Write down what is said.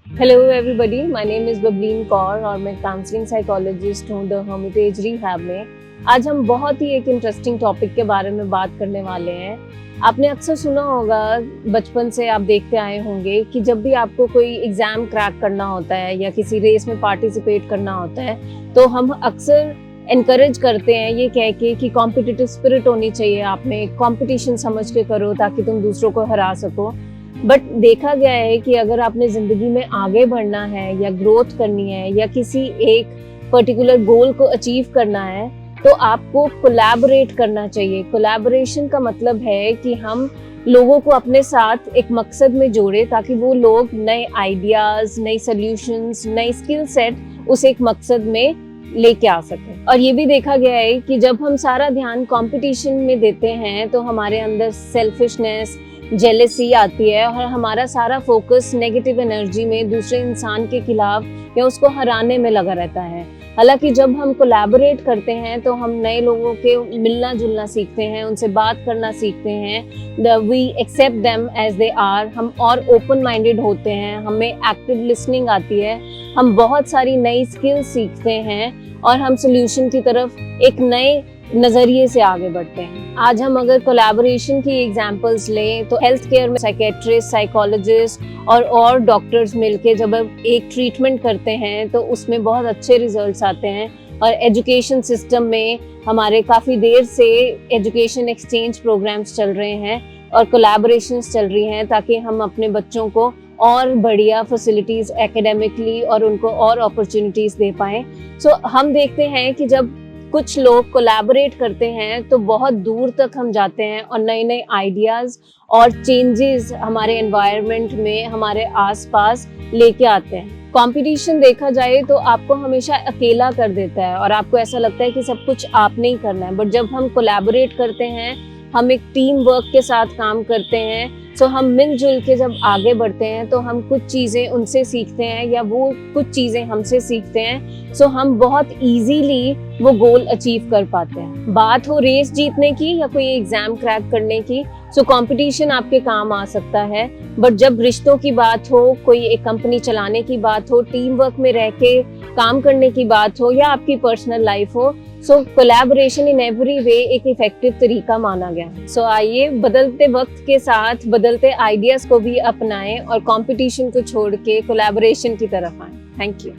Hello everybody, my name is Bableen Kaur और मैं counselling psychologist हूँ द हर्मिटेज रिहैब में। आज हम बहुत ही एक इंटरेस्टिंग टॉपिक के बारे में बात करने वाले हैं। आपने अक्सर सुना होगा, बचपन से आप देखते आए होंगे कि जब भी आपको कोई एग्ज़ाम क्रैक करना होता है या किसी रेस में पार्टिसिपेट करना होता है, तो हम अक्सर एनकरेज करते हैं ये कह के कि कॉम्पिटिटिव स्पिरिट होनी चाहिए आप में, कॉम्पिटिशन समझ के करो ताकि तुम दूसरों को हरा सको। बट देखा गया है कि अगर आपने ज़िंदगी में आगे बढ़ना है या ग्रोथ करनी है या किसी एक पर्टिकुलर गोल को अचीव करना है, तो आपको कोलैबोरेट करना चाहिए। कोलैबोरेशन का मतलब है कि हम लोगों को अपने साथ एक मकसद में जोड़े ताकि वो लोग नए आइडियाज़, नई सॉल्यूशंस, नई स्किल सेट उस एक मकसद में लेके आ सकें। और ये भी देखा गया है कि जब हम सारा ध्यान कंपटीशन में देते हैं तो हमारे अंदर सेल्फिशनेस, जेलेसी आती है और हमारा सारा फोकस नेगेटिव एनर्जी में दूसरे इंसान के खिलाफ या उसको हराने में लगा रहता है। हालांकि जब हम कोलैबोरेट करते हैं तो हम नए लोगों के मिलना जुलना सीखते हैं, उनसे बात करना सीखते हैं, we accept them as they are, हम और ओपन माइंडेड होते हैं, हमें एक्टिव लिसनिंग आती है, हम बहुत सारी नई स्किल्स सीखते हैं और हम सोल्यूशन की तरफ एक नए नजरिए से आगे बढ़ते हैं। आज हम अगर कोलैबोरेशन की एग्जांपल्स लें तो हेल्थ केयर में साइकेट्रिस्ट, साइकोलॉजिस्ट और डॉक्टर्स मिलके जब एक ट्रीटमेंट करते हैं तो उसमें बहुत अच्छे रिजल्ट्स आते हैं। और एजुकेशन सिस्टम में हमारे काफ़ी देर से एजुकेशन एक्सचेंज प्रोग्राम्स चल रहे हैं और कोलैबोरेशंस चल रही हैं ताकि हम अपने बच्चों को और बढ़िया फैसिलिटीज़ एकेडमिकली और उनको और अपॉर्चुनिटीज़ दे पाएँ। सो हम देखते हैं कि जब कुछ लोग कोलैबोरेट करते हैं तो बहुत दूर तक हम जाते हैं और नए नए आइडियाज़ और चेंजेस हमारे एनवायरनमेंट में, हमारे आसपास लेके आते हैं। कंपटीशन देखा जाए तो आपको हमेशा अकेला कर देता है और आपको ऐसा लगता है कि सब कुछ आपने ही करना है। बट जब हम कोलैबोरेट करते हैं, हम एक टीम वर्क के साथ काम करते हैं, सो हम मिलजुल के जब आगे बढ़ते हैं तो हम कुछ चीज़ें उनसे सीखते हैं या वो कुछ चीज़ें हमसे सीखते हैं। सो हम बहुत इजीली वो गोल अचीव कर पाते हैं। बात हो रेस जीतने की या कोई एग्जाम क्रैक करने की, सो कंपटीशन आपके काम आ सकता है। बट जब रिश्तों की बात हो, कोई एक कंपनी चलाने की बात हो, टीम वर्क में रह के काम करने की बात हो या आपकी पर्सनल लाइफ हो, सो कोलैबोरेशन इन एवरी वे एक इफेक्टिव तरीका माना गया है। सो आइए बदलते वक्त के साथ बदलते आइडियाज को भी अपनाएं और कंपटीशन को छोड़ के कोलैबोरेशन की तरफ आएं। Thank you.